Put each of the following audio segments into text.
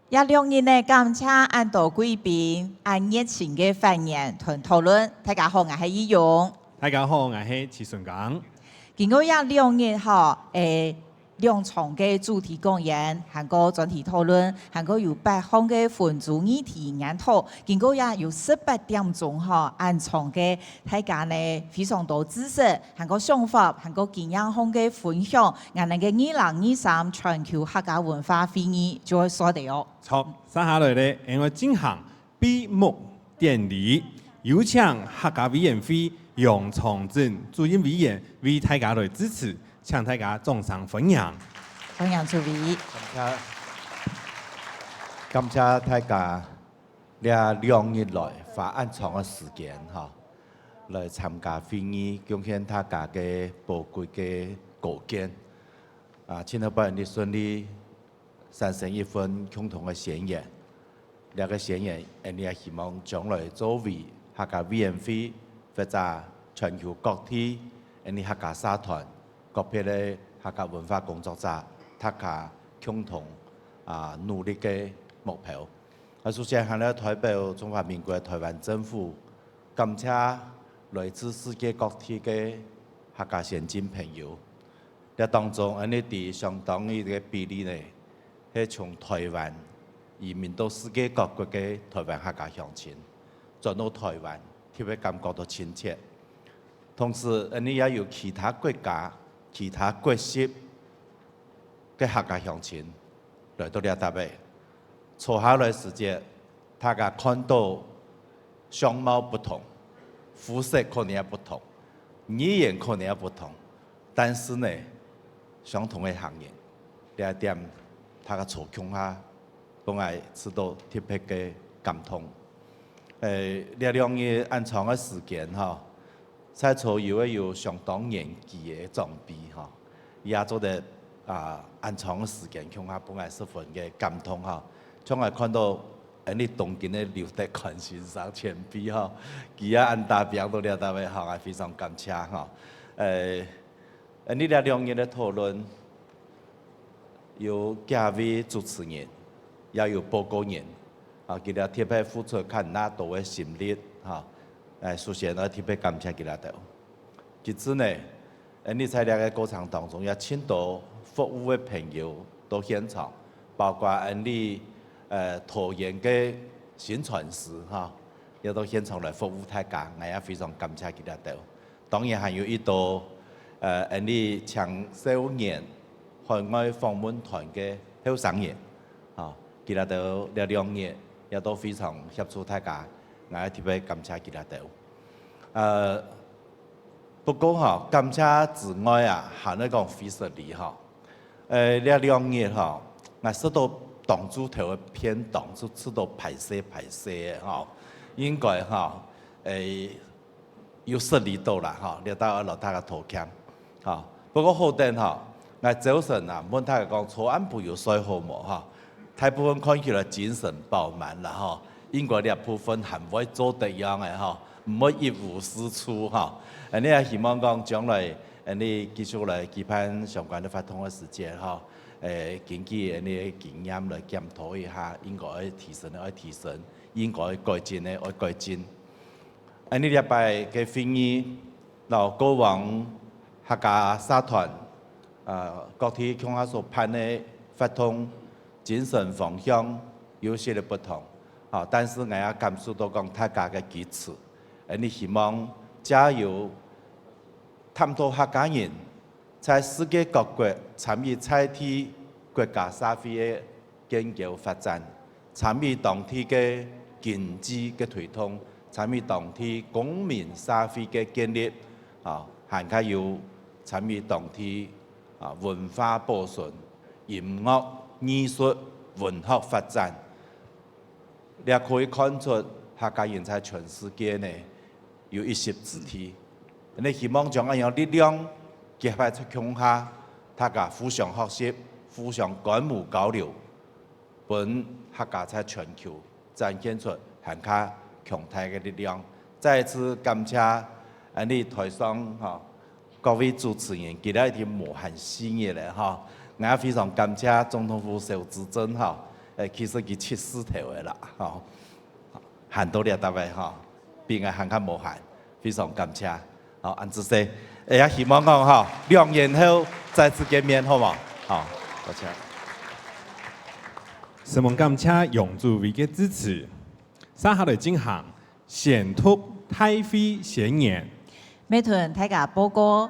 也两日呢，感谢按多贵宾按热情嘅欢迎同讨论。大家好，我係依勇。大家好，我係齐順剛。經過也兩日兩場嘅主題講演，韓國專題討論，韓國有8項嘅分組議題研討，經過也有18點鐘按場嘅大家呢非常多知識，韓國想法，韓國經驗項嘅分享，我哋嘅2023全球客家文化會議就會說地哦。好，接下來呢，我們進行閉幕典禮，有請客家委員會楊崇正主任委員為大家來支持。請大家掌聲歡迎。歡迎諸位。感謝大家2日來花按長嘅時間來參加會議，貢獻大家嘅寶貴嘅貢獻。請好辦你順利產生一份共同嘅宣言。這個宣言，我哋希望將來作為客家委員會或者全球各地我哋客家社團。各批嘅客家文化工作者，大家共同努力嘅目標。首先係咧代表中華民國台灣政府，感謝來自世界各地嘅客家先進朋友。喺當中，我哋啲相當嘅比例呢，係從台灣移民到世界各國嘅台灣客家鄉親，轉到台灣，特別感覺到親切。同時，我哋也有其他國家。其他國籍嘅客家鄉親來到呢一度，坐下來時節，大家看到相貌不同，膚色可能也不同，語言可能也不同，但是呢，相同嘅行業，呢一點大家坐共下，都係知道特別嘅感動。呢2日按長嘅時間在座有相當年紀嘅長輩也做得按長嘅時間，恐下本來十分嘅感動將來看到你東京嘅劉德權先生前輩佢也按大表到呢一位我非常感謝呢2日嘅討論有幾位主持人，也有報告人佢哋特別付出看那多嘅心力首先我特別感謝佢哋。其次呢，你在呢個過程當中也請到服務嘅朋友到現場，包括你桃園嘅宣傳師也到現場來服務大家，我也非常感謝佢哋。當然還有一道你青少年海外訪問團嘅候選人佢哋到呢2日也都非常協助大家。我特別感謝佢哋。不過感謝之外還係講非常厲害。呢2日我收到黨主頭嘅片段，就知道排泄應該有10里度啦你到落大家圖鑑不過好等我早晨問大家講坐安部有睡好冇大部分看起來精神飽滿啦應該呢部分還唔會做得樣嘅唔會一無是處你也希望講將來你繼續來期盼相關的發通嘅時間根據你嘅經驗來檢討一下，應該要提升嘅要提升，應該要改進嘅要改進。呢禮拜嘅會議，由過往客家社團各地向我所辦嘅發通精神方向有些嘅不同。但是我也感受到講大家嘅支持，你希望加油探討客家人在世界各國參與在地國家社會嘅研究發展，參與當地嘅經濟嘅推動，參與當地公民社會嘅建立，還加有參與當地文化保存、音樂、藝術、文學發展。你也可以看出客家人在全世界呢有一席之地。你希望將咁樣力量結合出共下，大家互相學習、互相感悟交流，本客家在全球展現出更加強大嘅力量。再一次感謝你台上各位主持人，佢哋一啲無限善意咧我也非常感謝總統府蕭志珍其实佢74條的啦，吼，限到了大家吼，平安行較無限，非常感謝，好，安主席，也希望講吼，2年後再次見面，好冇？好，多謝。十分感謝楊主委嘅支持，稍後來進行宣讀太妃宣言。每屯大家報告，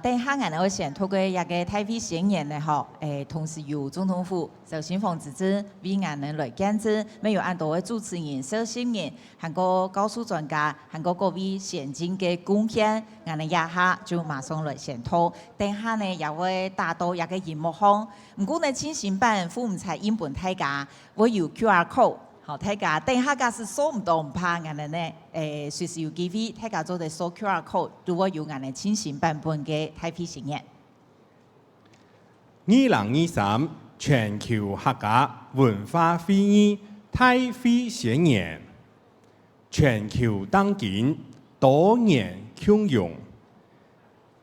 等下我會先透過一個太妃宣言咧，吼，同時由總統府首先方指示為我們來監制，沒有按多位主持人、受信人，韓國高數專家，韓國各位先進嘅貢獻，我哋一下就馬上來宣讀。等下呢也會打到一個熒幕上，唔過呢清醒版父母才英本大家，會有 QR code。好，大家等下假是掃唔到唔怕，我哋呢隨時有機會，大家做啲掃 QR code，如果有我哋清醒版本嘅太妃宣言。2023全球客家文化會議太妃宣言，全球當今多元共融，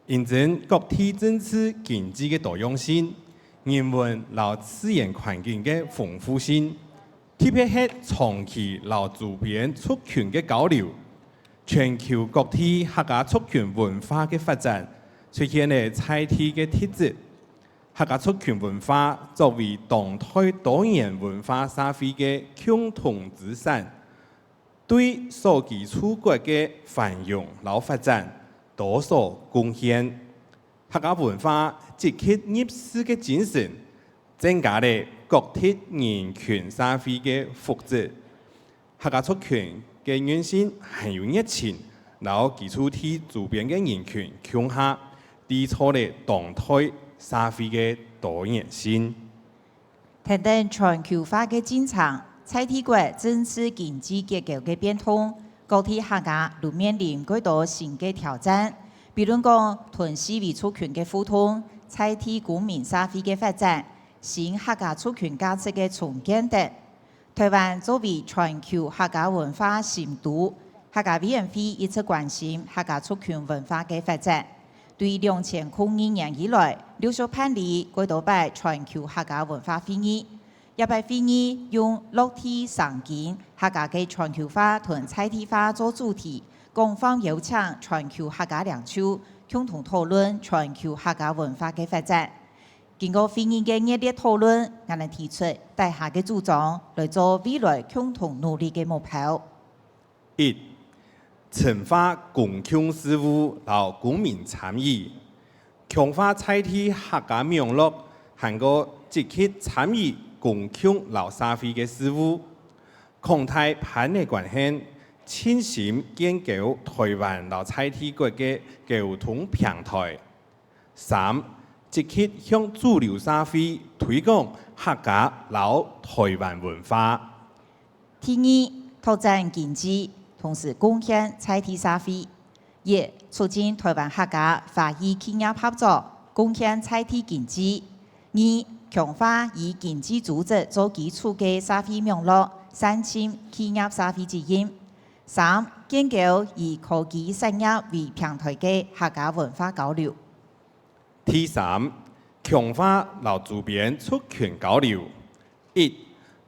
印證各地政治經濟嘅多樣性，人文和自然環境嘅豐富性。特別係長期和周邊族群嘅交流，全球各地客家族群文化嘅發展出現了差異嘅特質。客家族群文化作為當代多元文化社會嘅共同資產，對所基礎國嘅繁榮和發展多所貢獻。客家文化積極入世嘅精神，增加了各地人權社會嘅福祉，客家族群嘅原先很有熱情，然後基礎地周邊嘅人權強下，締造了當代社會嘅多元性。睇等全球化嘅進程，在地國政治經濟結構嘅變通，各地客家都面臨許多新嘅挑戰，比如講屯西為族群嘅互通，在地公民社會嘅發展。新客家族群價值嘅重建等，台灣作為全球客家文化新都，客家委員會一直關心客家族群文化嘅發展。對2002年以來，陸續辦理幾多擺全球客家文化會議，一擺會議用落地生根客家嘅全球化同在地化做主題，廣泛邀請全球客家領袖共同討論全球客家文化嘅發展。經過會議嘅熱烈討論，我哋提出大下嘅主張來做未來共同努力嘅目標。1. 深化公共事務和公民參與，強化在地客家網絡，韓國積極參與公共和社會嘅事務，擴大攀嘅關係，潛心建構台灣和在地國嘅溝通平台。3. 積極向主流社會推廣客家和台灣文化。第二，拓展經濟，同時貢獻在地社會。一、促進台灣客家華裔企業合作，貢獻在地經濟。二、強化以經濟組織做基礎嘅社會網絡，增進企業社會責任。三、建構以科技產業為平台嘅客家文化交流。第三，強化和周邊族群交流。1.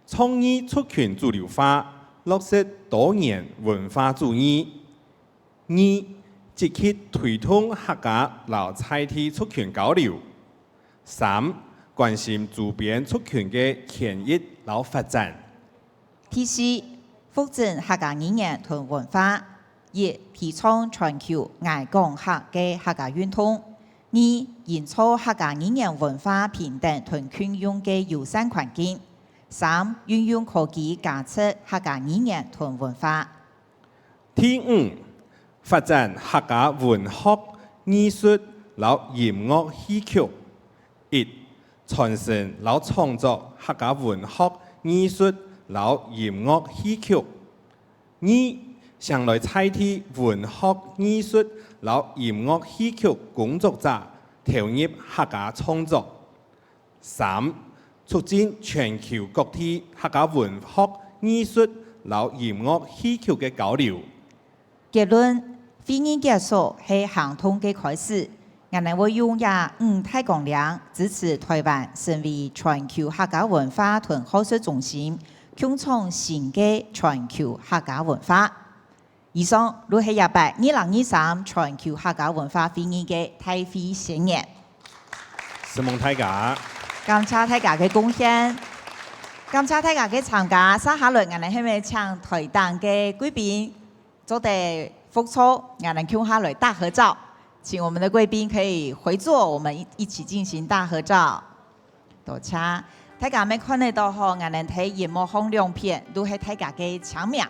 倡議族群主流化，落實多元文化主義。2. 積極推動客家和在地族群交流。3. 關心周邊族群嘅權益和發展。第四，發展客家語言同文化。一、提倡全球愛講客嘅客家運動。二、營造客家語言文化平等同共用嘅友善環境。三、運用科技加速客家語言同文化。第五，發展客家文學、藝術和音樂戲曲。1. 傳承和創作客家文學、藝術和音樂戲曲。2. 向來在地文學、藝術和音樂戲曲工作者投入客家創作。3. 促進全球各地客家文學、藝術和音樂戲曲嘅交流。結論：會議結束係行通嘅開始，我哋會用太公量支持台灣成為全球客家文化同學術中心，共創新嘅全球客家文化。以上如係2023全球客家文化會議嘅大會宣言。什麼大家？感謝大家嘅貢獻，感謝大家嘅參加。接下來我哋係咪請台東嘅貴賓做啲復操，我哋共下來大合照。請我們的貴賓可以回座，我們一起進行大合照。多謝大家咪看得到吼，我哋睇熒幕放兩片，都係大家嘅簽名。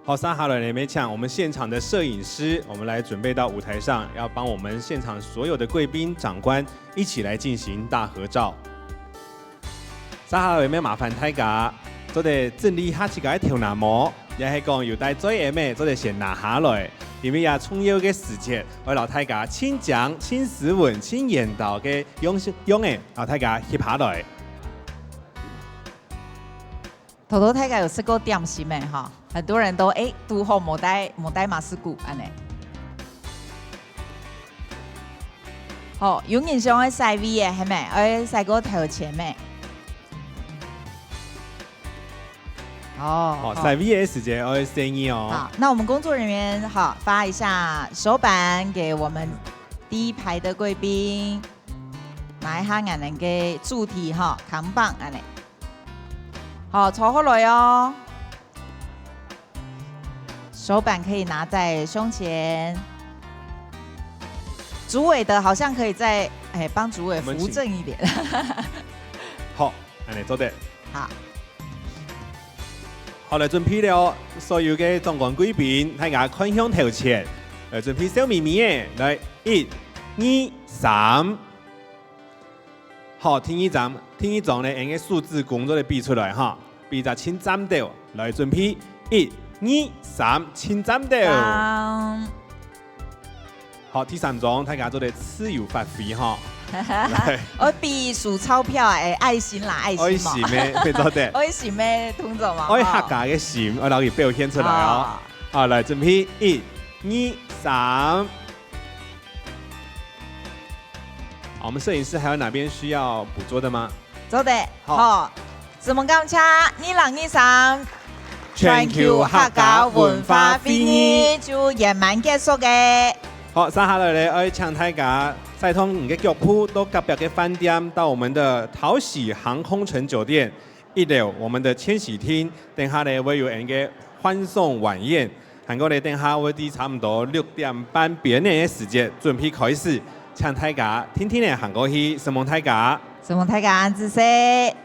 好，接下來呢，沒搶我們現場的攝影師，我們來準備到舞台上，要幫我們現場所有的貴賓長官一起來進行大合照。接下來咪麻煩大家做啲整理下自己嘅頭拿模，也係講要帶最咩，做啲先拿下來。因為也重要嘅時節，我老大家請講、請斯文、請言道嘅用嘅，老大家翕下來。頭頭大家有食過點心未？哈，很多人都拄好冇帶馬斯古安尼。好，有人想去曬 V 嘅係咪？去曬個頭前咩？哦，好，曬 V 嘅時節我聲音哦。好，那我們工作人員好發一下手板給我們第一排的貴賓，拿一下我哋嘅主題哈，扛棒安尼。好，坐好來哦。手板可以拿在胸前。主委的好像可以再幫主委扶正一點。好，安尼做得。好。好嚟準備了，所有嘅壯觀貴賓，大家看向頭前，嚟準備笑眯眯嘅，嚟1、2、3。好，聽一張咧，用個數字工作嚟比出來哈，比就請站到，嚟準備1、2、3，請站到。好，第3種大家做嚟自由發揮哈。我比數鈔票愛心啦，愛心嘛。愛心咩？會做得。愛心咩？通做嘛。愛客家嘅心，我留意表現出來哦。好，來準備1、2、3。我們攝影師還有哪邊需要捕捉的嗎？做得。好。自問感謝2023全球客家文化會議就圓滿結束嘅。好，接下來咧，我請大家帶同你嘅腳鋪到隔壁嘅飯店，到我們的桃喜航空城酒店1樓，我們的千禧廳，等下咧會有人嘅歡送晚宴，韓國咧等下會啲差唔多6點半別嘅時間準備開始，請大家聽聽咧韓國戲，什麼大家？什麼大家安子些？